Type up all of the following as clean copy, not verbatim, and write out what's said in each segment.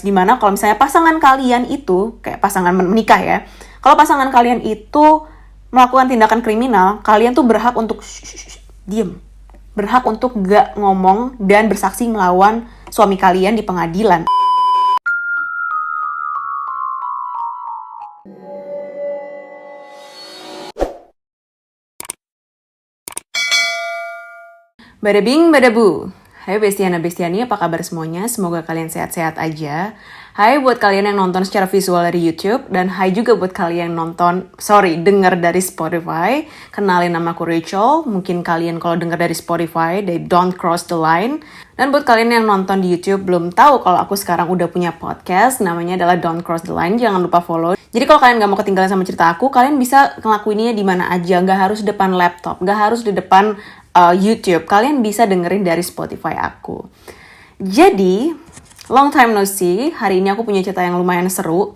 Dimana kalau misalnya pasangan kalian itu, kayak pasangan menikah ya, kalau pasangan kalian itu melakukan tindakan kriminal, kalian tuh berhak untuk diem. Berhak untuk gak ngomong dan bersaksi melawan suami kalian di pengadilan. Bada bing, bada bu. Hai Bestiana-Bestiani, apa kabar semuanya? Semoga kalian sehat-sehat aja. Hai buat kalian yang nonton secara visual dari YouTube. Dan hai juga buat kalian yang denger dari Spotify. Kenalin nama aku Rachel. Mungkin kalian kalau denger dari Spotify, they don't cross the line. Dan buat kalian yang nonton di YouTube belum tahu kalau aku sekarang udah punya podcast. Namanya adalah Don't Cross the Line, jangan lupa follow. Jadi kalau kalian gak mau ketinggalan sama cerita aku, kalian bisa ngelakuinnya di mana aja. Gak harus di depan laptop, gak harus di depan YouTube, kalian bisa dengerin dari Spotify aku. Jadi, long time no see, hari ini aku punya cerita yang lumayan seru.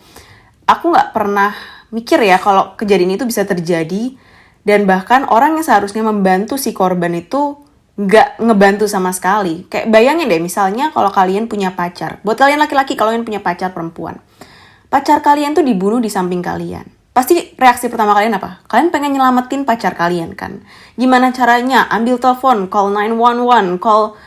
Aku gak pernah mikir ya kalau kejadian itu bisa terjadi, dan bahkan orang yang seharusnya membantu si korban itu gak ngebantu sama sekali. Kayak bayangin deh, misalnya kalau kalian punya pacar, buat kalian laki-laki, kalau kalian punya pacar perempuan, pacar kalian tuh dibunuh di samping kalian. Pasti reaksi pertama kalian apa? Kalian pengen nyelamatin pacar kalian kan? Gimana caranya? Ambil telepon, call 911, kalau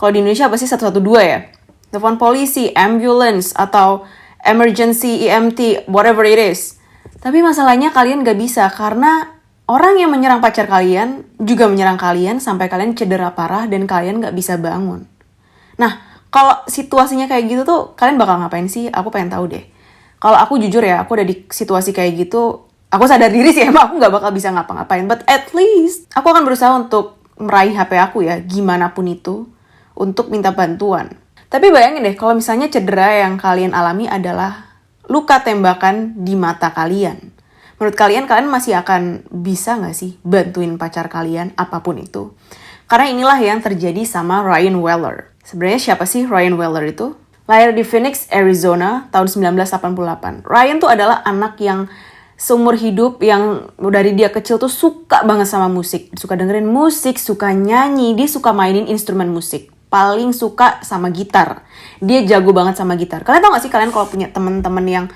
di Indonesia apa sih 112 ya? Telepon polisi, ambulance, atau emergency EMT, whatever it is. Tapi masalahnya kalian gak bisa karena orang yang menyerang pacar kalian juga menyerang kalian sampai kalian cedera parah dan kalian gak bisa bangun. Nah, kalau situasinya kayak gitu tuh, kalian bakal ngapain sih? Aku pengen tahu deh. Kalau aku jujur ya, aku ada di situasi kayak gitu, aku sadar diri sih emang aku gak bakal bisa ngapa-ngapain. But at least, aku akan berusaha untuk meraih HP aku ya, gimana pun itu, untuk minta bantuan. Tapi bayangin deh, kalau misalnya cedera yang kalian alami adalah luka tembakan di mata kalian. Menurut kalian masih akan bisa gak sih bantuin pacar kalian, apapun itu? Karena inilah yang terjadi sama Ryan Weller. Sebenarnya siapa sih Ryan Weller itu? Lahir di Phoenix, Arizona, tahun 1988. Ryan tuh adalah anak yang seumur hidup yang dari dia kecil tuh suka banget sama musik. Suka dengerin musik, suka nyanyi, dia suka mainin instrumen musik. Paling suka sama gitar. Dia jago banget sama gitar. Kalian tau gak sih kalian kalau punya temen-temen yang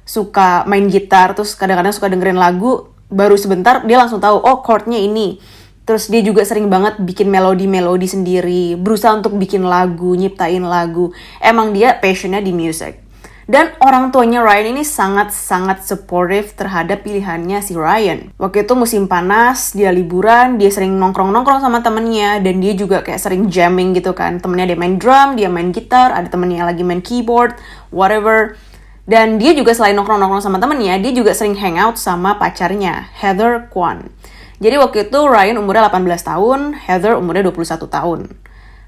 suka main gitar, terus kadang-kadang suka dengerin lagu, baru sebentar dia langsung tahu, oh chordnya ini. Terus dia juga sering banget bikin melodi-melodi sendiri, berusaha untuk bikin lagu, nyiptain lagu. Emang dia passionnya di music. Dan orang tuanya Ryan ini sangat-sangat supportive terhadap pilihannya si Ryan. Waktu itu musim panas, dia liburan, dia sering nongkrong-nongkrong sama temennya, dan dia juga kayak sering jamming gitu kan. Temennya dia main drum, dia main gitar, ada temennya lagi main keyboard, whatever. Dan dia juga selain nongkrong-nongkrong sama temennya, dia juga sering hangout sama pacarnya, Heather Kwan. Jadi waktu itu Ryan umurnya 18 tahun, Heather umurnya 21 tahun.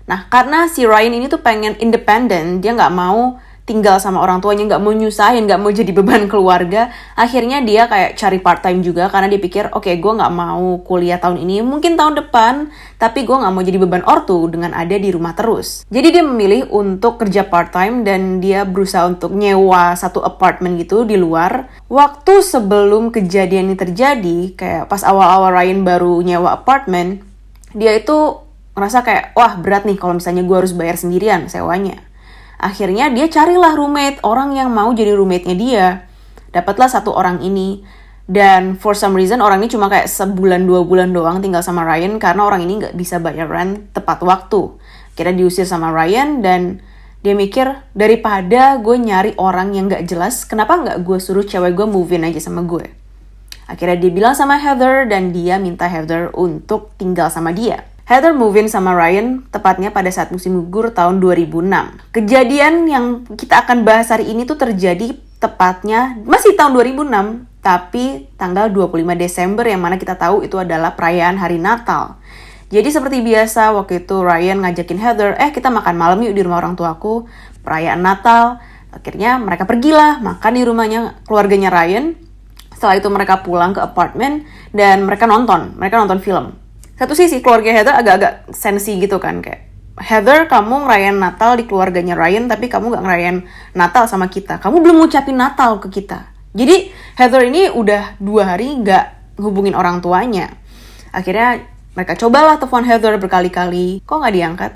Nah, karena si Ryan ini tuh pengen independen, dia gak mau tinggal sama orang tuanya, gak mau nyusahin, gak mau jadi beban keluarga. Akhirnya dia kayak cari part-time juga, karena dia pikir, oke, gue gak mau kuliah tahun ini, mungkin tahun depan, tapi gue gak mau jadi beban ortu dengan ada di rumah terus. Jadi dia memilih untuk kerja part-time, dan dia berusaha untuk nyewa satu apartemen gitu di luar. Waktu sebelum kejadian ini terjadi, kayak pas awal-awal Ryan baru nyewa apartemen, dia itu ngerasa kayak, wah berat nih kalau misalnya gue harus bayar sendirian sewanya. Akhirnya dia carilah roommate, orang yang mau jadi roommate-nya dia. Dapatlah satu orang ini. Dan for some reason orang ini cuma kayak sebulan 2 bulan doang tinggal sama Ryan karena orang ini gak bisa bayar rent tepat waktu. Akhirnya diusir sama Ryan dan dia mikir daripada gue nyari orang yang gak jelas, kenapa gak gue suruh cewek gue move in aja sama gue. Akhirnya dia bilang sama Heather dan dia minta Heather untuk tinggal sama dia. Heather move in sama Ryan tepatnya pada saat musim gugur tahun 2006. Kejadian yang kita akan bahas hari ini tuh terjadi tepatnya masih tahun 2006, tapi tanggal 25 Desember yang mana kita tahu itu adalah perayaan hari Natal. Jadi seperti biasa waktu itu Ryan ngajakin Heather, kita makan malam yuk di rumah orang tuaku, perayaan Natal. Akhirnya mereka pergilah makan di rumahnya keluarganya Ryan. Setelah itu mereka pulang ke apartemen dan mereka nonton film. Satu sisi keluarga Heather agak-agak sensi gitu kan, kayak Heather, kamu ngerayain Natal di keluarganya Ryan tapi kamu gak ngerayain Natal sama kita, kamu belum ngucapin Natal ke kita. Jadi Heather ini udah 2 hari gak hubungin orang tuanya. Akhirnya mereka cobalah telepon Heather berkali-kali, kok gak diangkat.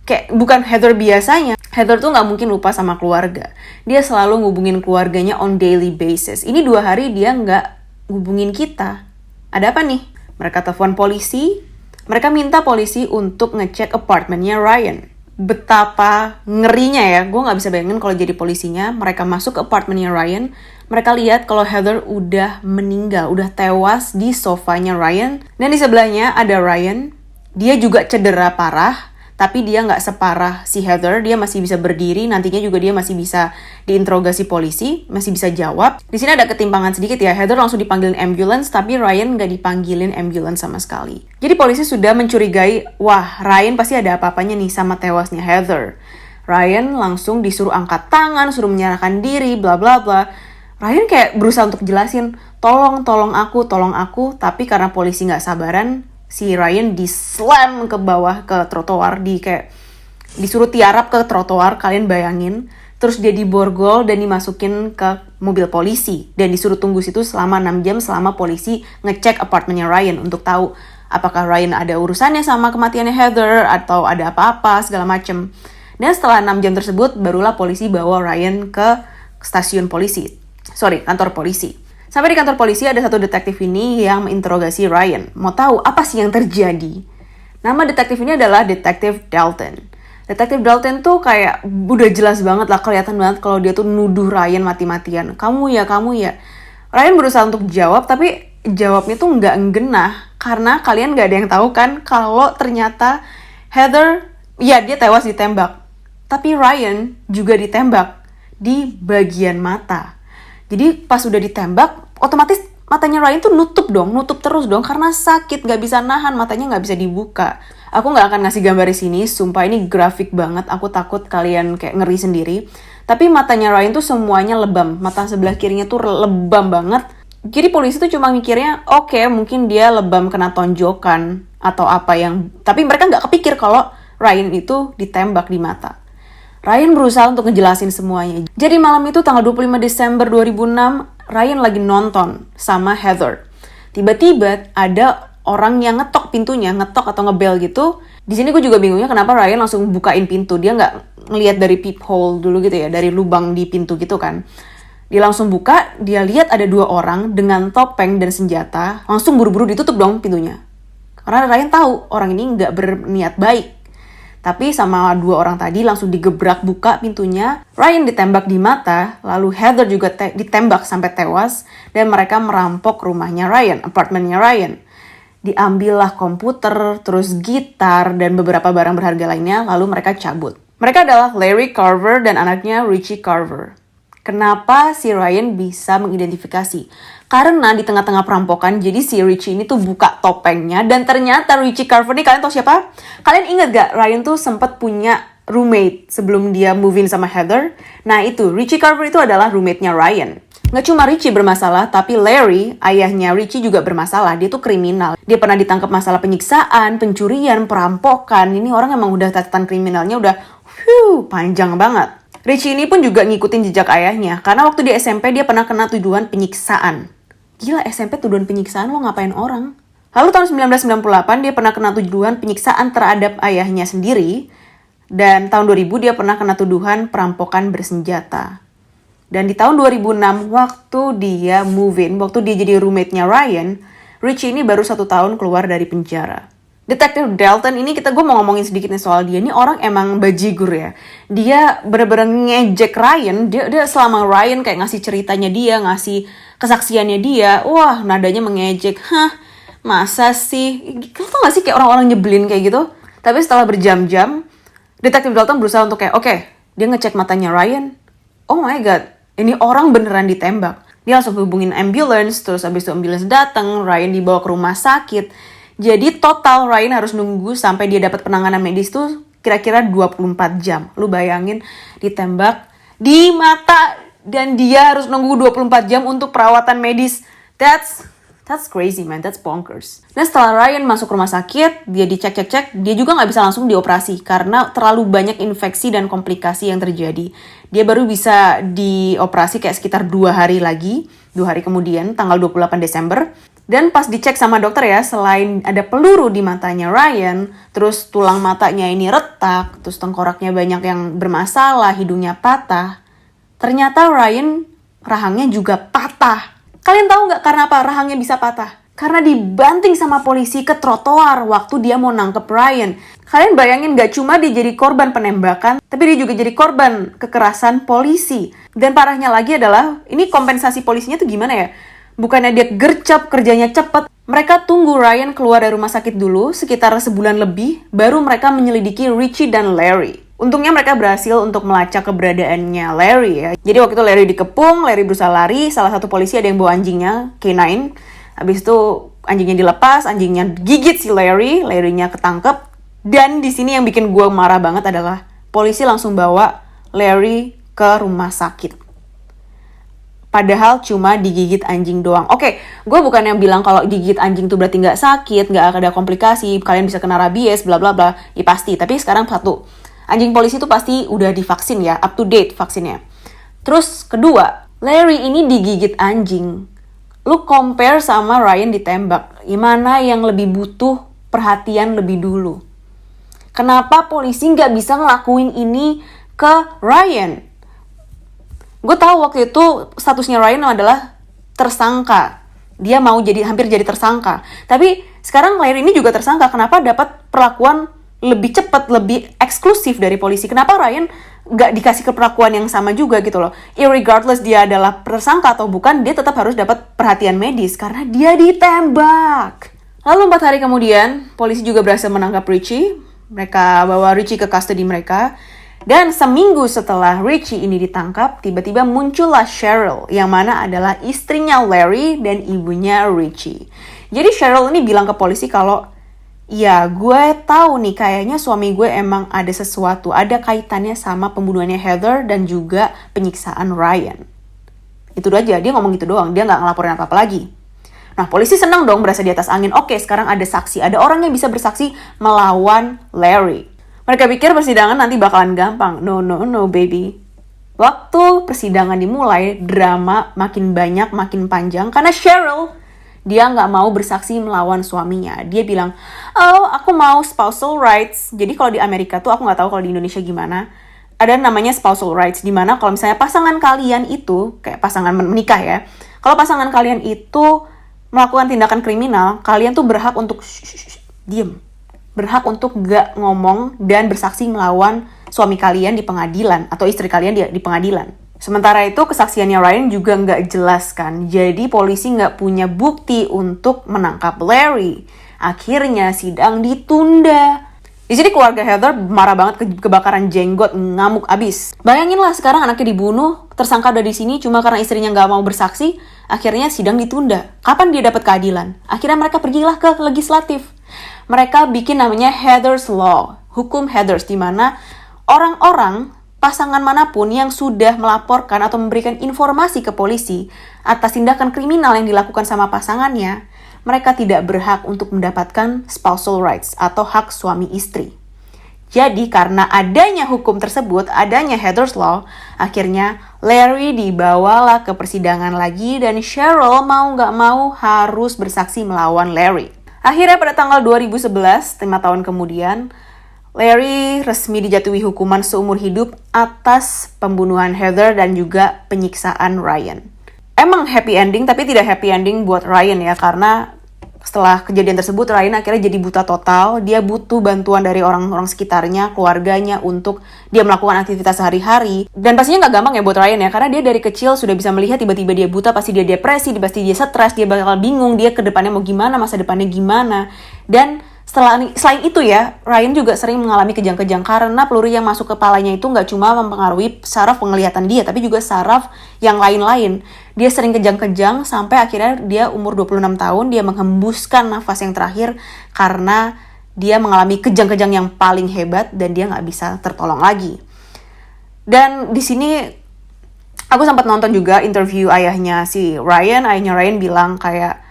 Kayak bukan Heather biasanya. Heather tuh nggak mungkin lupa sama keluarga. Dia selalu ngubungin keluarganya on daily basis. Ini 2 hari dia nggak ngubungin kita. Ada apa nih? Mereka telepon polisi. Mereka minta polisi untuk ngecek apartemennya Ryan. Betapa ngerinya ya. Gue nggak bisa bayangin kalau jadi polisinya. Mereka masuk ke apartemennya Ryan. Mereka lihat kalau Heather udah meninggal, udah tewas di sofanya Ryan. Dan di sebelahnya ada Ryan. Dia juga cedera parah. Tapi dia nggak separah si Heather, dia masih bisa berdiri, nantinya juga dia masih bisa diinterogasi polisi, masih bisa jawab. Di sini ada ketimpangan sedikit ya, Heather langsung dipanggilin ambulance, tapi Ryan nggak dipanggilin ambulance sama sekali. Jadi polisi sudah mencurigai, wah Ryan pasti ada apa-apanya nih sama tewasnya Heather. Ryan langsung disuruh angkat tangan, suruh menyerahkan diri, bla bla bla. Ryan kayak berusaha untuk jelasin, tolong aku, tapi karena polisi nggak sabaran, si Ryan di-slam ke bawah ke trotoar, disuruh tiarap ke trotoar, kalian bayangin. Terus dia diborgol dan dimasukin ke mobil polisi dan disuruh tunggu situ selama 6 jam selama polisi ngecek apartemennya Ryan untuk tahu apakah Ryan ada urusannya sama kematiannya Heather atau ada apa-apa segala macem. Dan setelah 6 jam tersebut barulah polisi bawa Ryan ke kantor polisi. Sampai di kantor polisi ada satu detektif ini yang menginterogasi Ryan. Mau tahu apa sih yang terjadi? Nama detektif ini adalah Detektif Dalton. Detektif Dalton tuh kayak udah jelas banget lah, kelihatan banget kalau dia tuh nuduh Ryan mati-matian. Kamu ya. Ryan berusaha untuk jawab, tapi jawabnya tuh nggak nggenah. Karena kalian nggak ada yang tahu kan kalau ternyata Heather, ya dia tewas ditembak. Tapi Ryan juga ditembak di bagian mata. Jadi pas udah ditembak, otomatis matanya Ryan tuh nutup terus dong, karena sakit, gak bisa nahan, matanya gak bisa dibuka. Aku gak akan ngasih gambar di sini, sumpah ini grafik banget, aku takut kalian kayak ngeri sendiri. Tapi matanya Ryan tuh semuanya lebam, mata sebelah kirinya tuh lebam banget. Jadi polisi tuh cuma mikirnya, oke, mungkin dia lebam kena tonjokan, atau apa yang... Tapi mereka gak kepikir kalau Ryan itu ditembak di mata. Ryan berusaha untuk ngejelasin semuanya. Jadi malam itu tanggal 25 Desember 2006, Ryan lagi nonton sama Heather. Tiba-tiba ada orang yang ngetok pintunya, ngetok atau ngebel gitu. Di sini gue juga bingungnya kenapa Ryan langsung bukain pintu. Dia nggak ngelihat dari peephole dulu gitu ya, dari lubang di pintu gitu kan. Dia langsung buka, dia lihat ada 2 orang dengan topeng dan senjata. Langsung buru-buru ditutup dong pintunya. Karena Ryan tahu orang ini nggak berniat baik. Tapi sama 2 orang tadi langsung digebrak buka pintunya. Ryan ditembak di mata, lalu Heather juga ditembak sampai tewas. Dan mereka merampok rumahnya Ryan, apartemennya Ryan. Diambillah komputer, terus gitar, dan beberapa barang berharga lainnya, lalu mereka cabut. Mereka adalah Larry Carver dan anaknya Richie Carver. Kenapa si Ryan bisa mengidentifikasi? Karena di tengah-tengah perampokan, jadi si Richie ini tuh buka topengnya, dan ternyata Richie Carver ini, kalian tahu siapa? Kalian ingat gak Ryan tuh sempat punya roommate sebelum dia move in sama Heather? Nah itu, Richie Carver itu adalah roommate-nya Ryan. Nggak cuma Richie bermasalah, tapi Larry, ayahnya Richie juga bermasalah. Dia tuh kriminal. Dia pernah ditangkap masalah penyiksaan, pencurian, perampokan. Ini orang emang udah catatan kriminalnya udah panjang banget. Richie ini pun juga ngikutin jejak ayahnya, karena waktu di SMP dia pernah kena tuduhan penyiksaan. Gila, SMP tuduhan penyiksaan, lo ngapain orang? Lalu tahun 1998 dia pernah kena tuduhan penyiksaan terhadap ayahnya sendiri, dan tahun 2000 dia pernah kena tuduhan perampokan bersenjata. Dan di tahun 2006, waktu dia move in, waktu dia jadi roommate-nya Ryan, Richie ini baru 1 tahun keluar dari penjara. Detektif Dalton ini gue mau ngomongin sedikit nih soal dia. Ini orang emang bajigur ya. Dia bener-bener ngejek Ryan. Dia selama Ryan kayak ngasih ceritanya dia, ngasih kesaksiannya dia. Wah, nadanya mengejek. Hah, masa sih? Lo tau gak sih kayak orang-orang nyebelin kayak gitu? Tapi setelah berjam-jam, Detektif Dalton berusaha untuk kayak, oke, dia ngecek matanya Ryan. Oh my god, ini orang beneran ditembak. Dia langsung hubungin ambulance, terus abis itu ambulance datang, Ryan dibawa ke rumah sakit. Jadi total Ryan harus nunggu sampai dia dapat penanganan medis tuh kira-kira 24 jam. Lu bayangin ditembak di mata dan dia harus nunggu 24 jam untuk perawatan medis. That's That's crazy man, that's bonkers. Dan setelah Ryan masuk rumah sakit, dia dicek-cek-cek, dia juga nggak bisa langsung dioperasi karena terlalu banyak infeksi dan komplikasi yang terjadi. Dia baru bisa dioperasi kayak sekitar 2 hari lagi, 2 hari kemudian, tanggal 28 Desember. Dan pas dicek sama dokter ya, selain ada peluru di matanya Ryan, terus tulang matanya ini retak, terus tengkoraknya banyak yang bermasalah, hidungnya patah, ternyata Ryan rahangnya juga patah. Kalian tahu nggak karena apa rahangnya bisa patah? Karena dibanting sama polisi ke trotoar waktu dia mau nangkep Ryan. Kalian bayangin nggak cuma dia jadi korban penembakan, tapi dia juga jadi korban kekerasan polisi. Dan parahnya lagi adalah, ini kompensasi polisinya tuh gimana ya? Bukannya dia gercep, kerjanya cepet. Mereka tunggu Ryan keluar dari rumah sakit dulu, sekitar sebulan lebih, baru mereka menyelidiki Richie dan Larry. Untungnya mereka berhasil untuk melacak keberadaannya Larry ya. Jadi waktu itu Larry dikepung, Larry berusaha lari, salah satu polisi ada yang bawa anjingnya, K9. Habis itu anjingnya dilepas, anjingnya gigit si Larry, Larry-nya ketangkep. Dan di sini yang bikin gue marah banget adalah polisi langsung bawa Larry ke rumah sakit. Padahal cuma digigit anjing doang. Oke, gue bukan yang bilang kalau digigit anjing tuh berarti nggak sakit, nggak ada komplikasi, kalian bisa kena rabies, bla bla bla. Ya pasti, tapi sekarang satu, anjing polisi tuh pasti udah divaksin ya, up to date vaksinnya. Terus kedua, Larry ini digigit anjing. Lu compare sama Ryan ditembak. Gimana yang lebih butuh perhatian lebih dulu? Kenapa polisi nggak bisa ngelakuin ini ke Ryan? Gue tahu waktu itu statusnya Ryan adalah tersangka. Dia mau hampir jadi tersangka. Tapi sekarang Larry ini juga tersangka. Kenapa dapat perlakuan lebih cepat, lebih eksklusif dari polisi? Kenapa Ryan nggak dikasih perlakuan yang sama juga gitu loh? Irregardless dia adalah tersangka atau bukan, dia tetap harus dapat perhatian medis karena dia ditembak. Lalu 4 hari kemudian, polisi juga berhasil menangkap Richie. Mereka bawa Richie ke custody mereka. Dan seminggu setelah Richie ini ditangkap, tiba-tiba muncullah Cheryl, yang mana adalah istrinya Larry dan ibunya Richie. Jadi Cheryl ini bilang ke polisi kalau, ya gue tahu nih kayaknya suami gue emang ada sesuatu, ada kaitannya sama pembunuhannya Heather dan juga penyiksaan Ryan. Itu aja, dia ngomong gitu doang, dia nggak ngelaporin apa-apa lagi. Nah polisi senang dong berasa di atas angin, oke sekarang ada saksi, ada orang yang bisa bersaksi melawan Larry. Mereka pikir persidangan nanti bakalan gampang. No baby. Waktu persidangan dimulai, drama makin banyak, makin panjang. Karena Cheryl, dia nggak mau bersaksi melawan suaminya. Dia bilang, oh aku mau spousal rights. Jadi kalau di Amerika tuh, aku nggak tahu kalau di Indonesia gimana. Ada namanya spousal rights. Dimana kalau misalnya pasangan kalian itu, kayak pasangan menikah ya. Kalau pasangan kalian itu melakukan tindakan kriminal, kalian tuh berhak untuk diem. Berhak untuk gak ngomong dan bersaksi melawan suami kalian di pengadilan atau istri kalian di pengadilan. Sementara itu kesaksiannya Ryan juga gak jelas kan, jadi polisi gak punya bukti untuk menangkap Larry. Akhirnya sidang ditunda. Di sini keluarga Heather marah banget kebakaran jenggot, ngamuk abis. Bayanginlah sekarang anaknya dibunuh, tersangka udah di sini cuma karena istrinya gak mau bersaksi, akhirnya sidang ditunda. Kapan dia dapat keadilan? Akhirnya mereka pergilah ke legislatif. Mereka bikin namanya Heather's Law, hukum Heather's, di mana orang-orang, pasangan manapun yang sudah melaporkan atau memberikan informasi ke polisi atas tindakan kriminal yang dilakukan sama pasangannya, mereka tidak berhak untuk mendapatkan spousal rights atau hak suami istri. Jadi karena adanya hukum tersebut, adanya Heather's Law, akhirnya Larry dibawalah ke persidangan lagi dan Cheryl mau gak mau harus bersaksi melawan Larry. Akhirnya pada tanggal 2011, 5 tahun kemudian, Larry resmi dijatuhi hukuman seumur hidup atas pembunuhan Heather dan juga penyiksaan Ryan. Emang happy ending, tapi tidak happy ending buat Ryan ya, karena setelah kejadian tersebut, Ryan akhirnya jadi buta total. Dia butuh bantuan dari orang-orang sekitarnya, keluarganya, untuk dia melakukan aktivitas sehari-hari. Dan pastinya nggak gampang ya buat Ryan ya, karena dia dari kecil sudah bisa melihat tiba-tiba dia buta, pasti dia depresi, pasti dia stres, dia bakal bingung, dia ke depannya mau gimana, masa depannya gimana. Dan selain itu ya, Ryan juga sering mengalami kejang-kejang karena peluru yang masuk ke kepalanya itu nggak cuma mempengaruhi saraf penglihatan dia, tapi juga saraf yang lain-lain. Dia sering kejang-kejang sampai akhirnya dia umur 26 tahun, dia menghembuskan nafas yang terakhir karena dia mengalami kejang-kejang yang paling hebat dan dia nggak bisa tertolong lagi. Dan di sini aku sempat nonton juga interview ayahnya Ryan bilang kayak,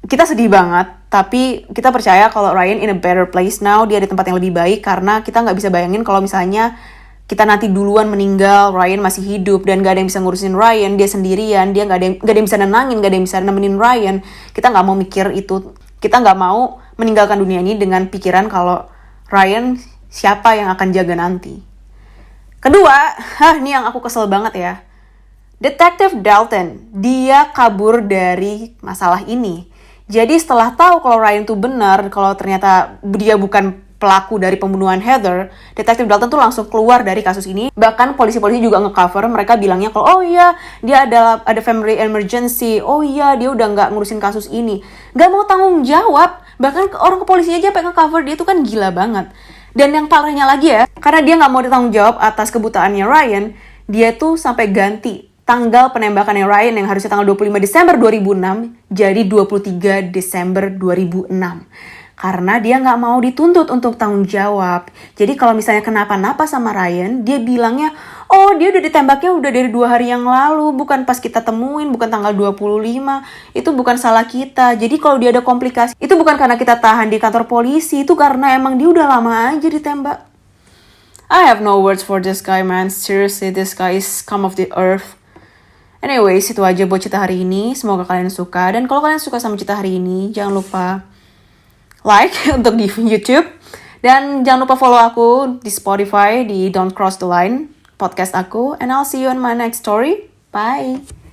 kita sedih banget, tapi kita percaya kalau Ryan in a better place now, dia di tempat yang lebih baik, karena kita nggak bisa bayangin kalau misalnya kita nanti duluan meninggal, Ryan masih hidup, dan gak ada yang bisa ngurusin Ryan, dia sendirian, dia gak ada yang bisa nenangin, gak ada yang bisa nemenin Ryan. Kita gak mau mikir itu, kita gak mau meninggalkan dunia ini dengan pikiran kalau Ryan siapa yang akan jaga nanti. Kedua, ini yang aku kesel banget ya. Detective Dalton, dia kabur dari masalah ini. Jadi setelah tahu kalau Ryan tuh benar, kalau ternyata dia bukan pelaku dari pembunuhan Heather, Detektif Dalton tuh langsung keluar dari kasus ini. Bahkan polisi-polisi juga nge-cover, mereka bilangnya kalau oh iya, dia ada family emergency, oh iya, dia udah nggak ngurusin kasus ini. Nggak mau tanggung jawab, bahkan orang kepolisi aja pengen cover dia tuh kan gila banget. Dan yang parahnya lagi ya, karena dia nggak mau ditanggung jawab atas kebutaannya Ryan, dia tuh sampai ganti tanggal penembakannya Ryan yang harusnya tanggal 25 Desember 2006 jadi 23 Desember 2006. Karena dia nggak mau dituntut untuk tanggung jawab. Jadi kalau misalnya kenapa-napa sama Ryan, dia bilangnya, oh dia udah ditembaknya udah dari 2 hari yang lalu, bukan pas kita temuin, bukan tanggal 25, itu bukan salah kita. Jadi kalau dia ada komplikasi, itu bukan karena kita tahan di kantor polisi, itu karena emang dia udah lama aja ditembak. I have no words for this guy, man. Seriously, this guy is scum of the earth. Anyways, itu aja buat cerita hari ini. Semoga kalian suka. Dan kalau kalian suka sama cerita hari ini, jangan lupa like untuk di YouTube. Dan jangan lupa follow aku di Spotify, di Don't Cross the Line, podcast aku. And I'll see you on my next story. Bye!